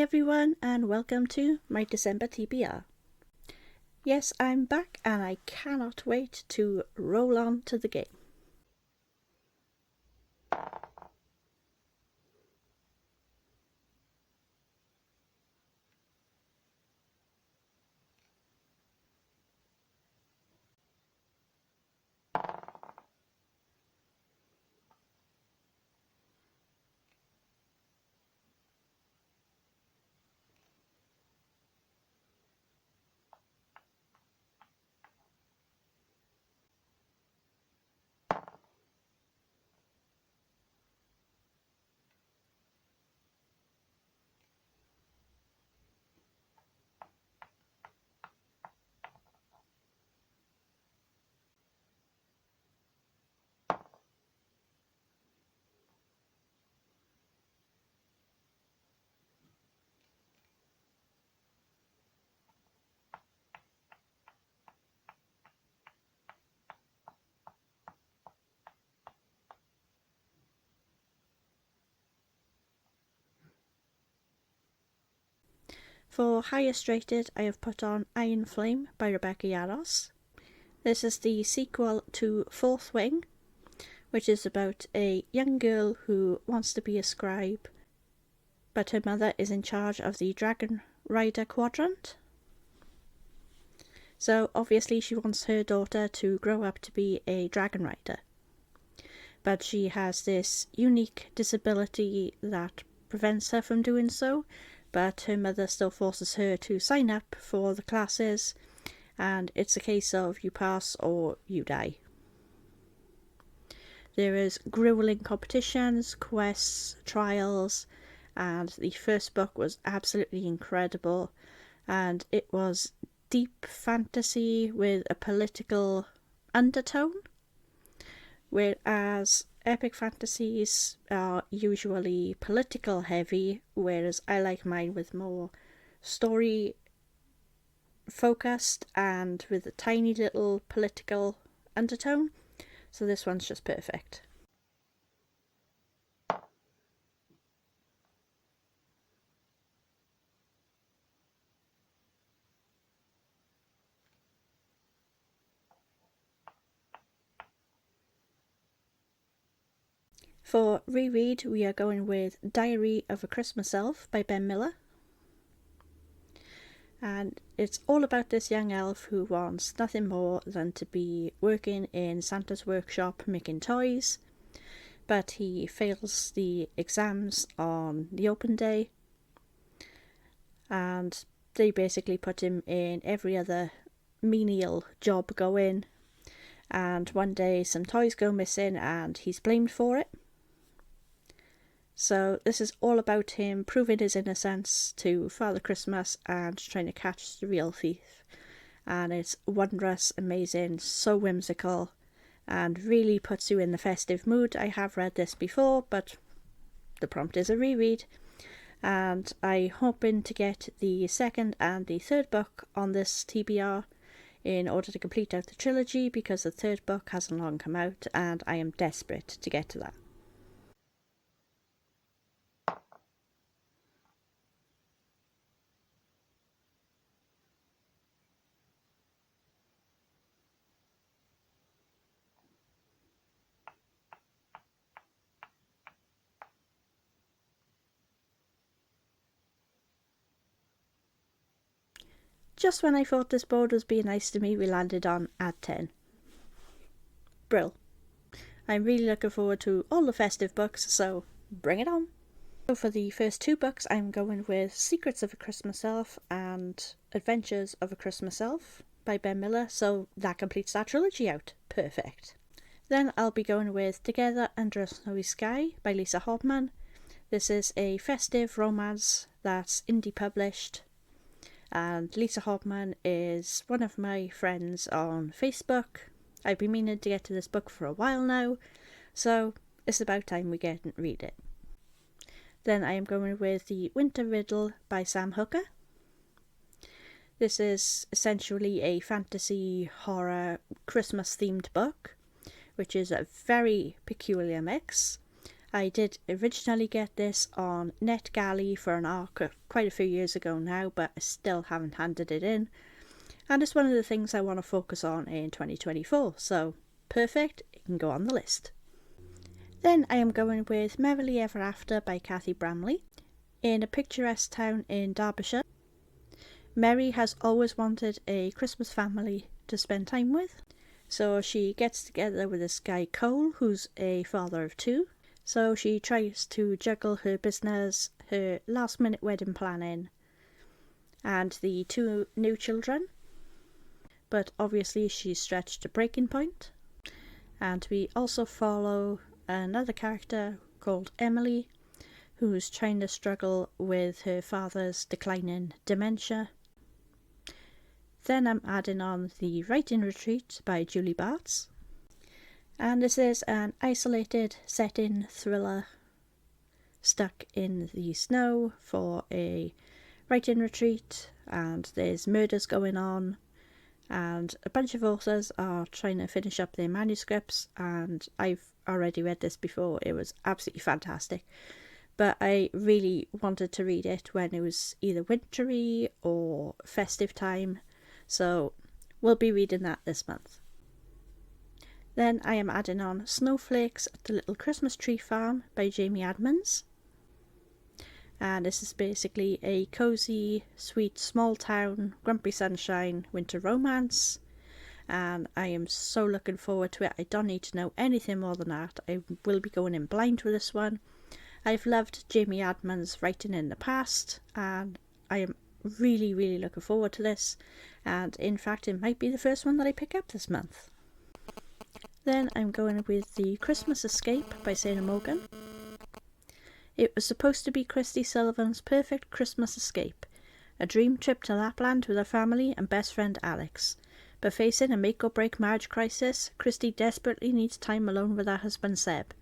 everyone, and welcome to my December TBR. Yes, I'm back and I cannot wait to roll on to the game. For highest rated, I have put on Iron Flame by Rebecca Yarros. This is the sequel to Fourth Wing, which is about a young girl who wants to be a scribe, but her mother is in charge of the Dragon Rider Quadrant. So obviously she wants her daughter to grow up to be a dragon rider. But she has this unique disability that prevents her from doing so, but her mother still forces her to sign up for the classes, and it's a case of you pass or you die. There is grueling competitions, quests, trials, and the first book was absolutely incredible, and it was deep fantasy with a political undertone, whereas epic fantasies are usually political heavy, whereas I like mine with more story focused and with a tiny little political undertone. So this one's just perfect. For reread, we are going with Diary of a Christmas Elf by Ben Miller. And it's all about this young elf who wants nothing more than to be working in Santa's workshop making toys, but he fails the exams on the open day, and they basically put him in every other menial job going, and one day some toys go missing and he's blamed for it. So this is all about him proving his innocence to Father Christmas and trying to catch the real thief. And it's wondrous, amazing, so whimsical, and really puts you in the festive mood. I have read this before, but the prompt is a reread. And I'm hoping to get the second and the third book on this TBR in order to complete out the trilogy, because the third book hasn't long come out and I am desperate to get to that. Just when I thought this board was being nice to me, we landed on Add 10. Brill. I'm really looking forward to all the festive books, so bring it on. So for the first two books, I'm going with Secrets of a Christmas Elf and Adventures of a Christmas Elf by Ben Miller, so that completes that trilogy out. Perfect. Then I'll be going with Together Under a Snowy Sky by Lisa Hobman. This is a festive romance that's indie published, and Lisa Hobman is one of my friends on Facebook. I've been meaning to get to this book for a while now, so it's about time we get and read it. Then I am going with The Winter Riddle by Sam Hooker. This is essentially a fantasy horror Christmas themed book, which is a very peculiar mix, I did originally get this on NetGalley for an ARC quite a few years ago now, but I still haven't handed it in. And it's one of the things I want to focus on in 2024, so perfect, it can go on the list. Then I am going with Merrily Ever After by Cathy Bramley. In a picturesque town in Derbyshire, Mary has always wanted a Christmas family to spend time with, so she gets together with this guy Cole, who's a father of two. So she tries to juggle her business, her last minute wedding planning, and the two new children. But obviously she's stretched to breaking point. And we also follow another character called Emily, who's trying to struggle with her father's declining dementia. Then I'm adding on The Writing Retreat by Julie Bartz. And this is an isolated setting thriller stuck in the snow for a writing retreat, and there's murders going on, and a bunch of authors are trying to finish up their manuscripts, and I've already read this before. It was absolutely fantastic. But I really wanted to read it when it was either wintry or festive time, so we'll be reading that this month. Then I am adding on Snowflakes at the Little Christmas Tree Farm by Jamie Admonds. And this is basically a cosy, sweet, small town, grumpy sunshine, winter romance. And I am so looking forward to it. I don't need to know anything more than that. I will be going in blind with this one. I've loved Jamie Admonds' writing in the past, and I am really, really looking forward to this. And in fact, it might be the first one that I pick up this month. Then I'm going with The Christmas Escape by Sarah Morgan. It was supposed to be Christy Sullivan's perfect Christmas escape, a dream trip to Lapland with her family and best friend Alex. But facing a make-or-break marriage crisis, Christy desperately needs time alone with her husband Seb.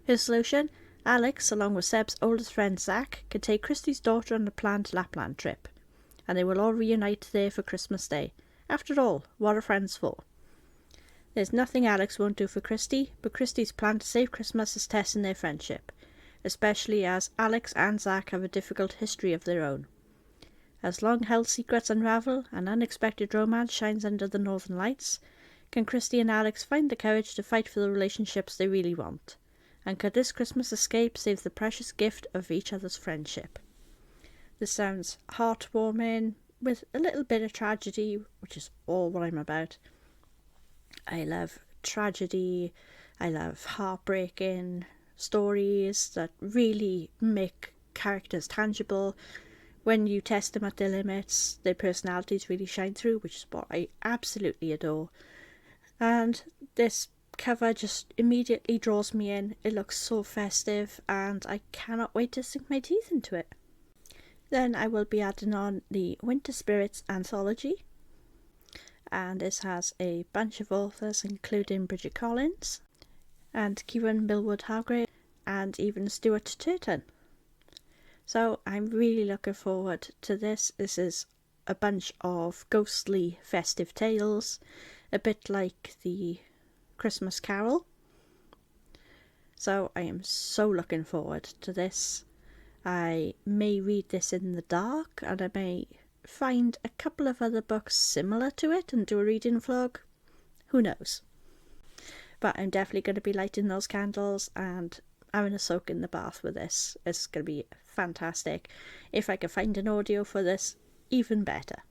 Her solution? Alex, along with Seb's oldest friend Zach, can take Christy's daughter on a planned Lapland trip, and they will all reunite there for Christmas Day. After all, what are friends for? There's nothing Alex won't do for Christy, but Christy's plan to save Christmas is testing their friendship, especially as Alex and Zach have a difficult history of their own. As long-held secrets unravel and unexpected romance shines under the northern lights, can Christy and Alex find the courage to fight for the relationships they really want? And could this Christmas escape save the precious gift of each other's friendship? This sounds heartwarming, with a little bit of tragedy, which is all what I'm about. I love tragedy, I love heartbreaking stories that really make characters tangible. When you test them at their limits, their personalities really shine through, which is what I absolutely adore. And this cover just immediately draws me in. It looks so festive, and I cannot wait to sink my teeth into it. Then I will be adding on the Winter Spirits Anthology, and this has a bunch of authors including Bridget Collins and Kieran Millwood Hargrave and even Stuart Turton. So I'm really looking forward to this. This is a bunch of ghostly festive tales, a bit like the Christmas Carol. So I am so looking forward to this. I may read this in the dark, and I may find a couple of other books similar to it and do a reading vlog. Who knows? But I'm definitely going to be lighting those candles and having a soak in the bath with this. It's going to be fantastic. If I can find an audio for this, even better.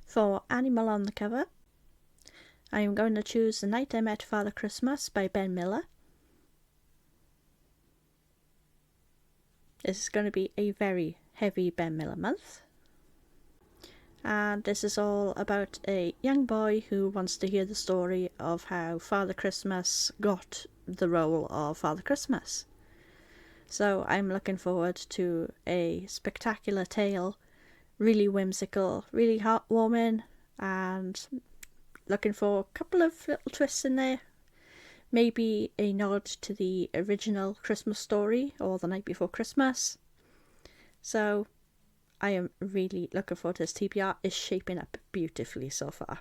For Animal on the cover, I am going to choose The Night I Met Father Christmas by Ben Miller. This is going to be a very heavy Ben Miller month. And this is all about a young boy who wants to hear the story of how Father Christmas got the role of Father Christmas. So I'm looking forward to a spectacular tale, really whimsical, really heartwarming, and looking for a couple of little twists in there. Maybe a nod to the original Christmas story or The Night Before Christmas. So I am really looking forward to this. TBR is shaping up beautifully so far.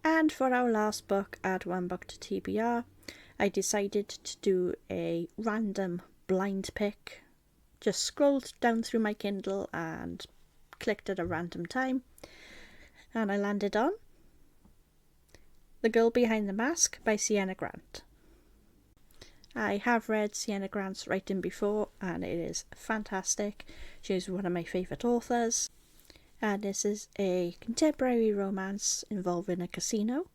And for our last book, Add One Book to TBR, I decided to do a random blind pick. Just scrolled down through my Kindle and clicked at a random time, and I landed on The Girl Behind the Mask by Sienna Grant. I have read Sienna Grant's writing before and it is fantastic. She's one of my favourite authors. And this is a contemporary romance involving a casino.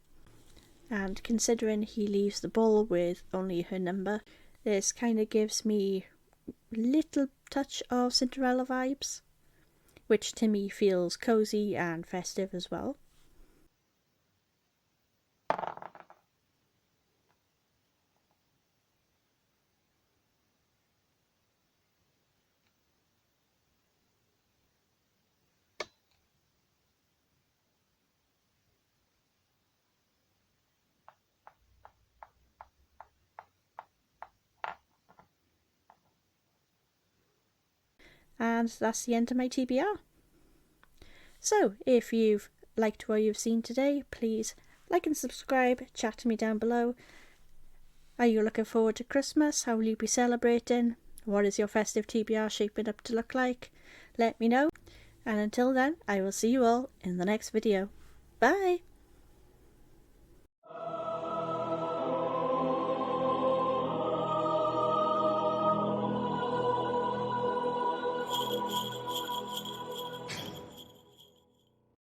And considering he leaves the ball with only her number, this kind of gives me a little touch of Cinderella vibes, which to me feels cosy and festive as well. And that's the end of my TBR. So, if you've liked what you've seen today, please like and subscribe, chat to me down below. Are you looking forward to Christmas? How will you be celebrating? What is your festive TBR shaping up to look like? Let me know. And until then, I will see you all in the next video. Bye!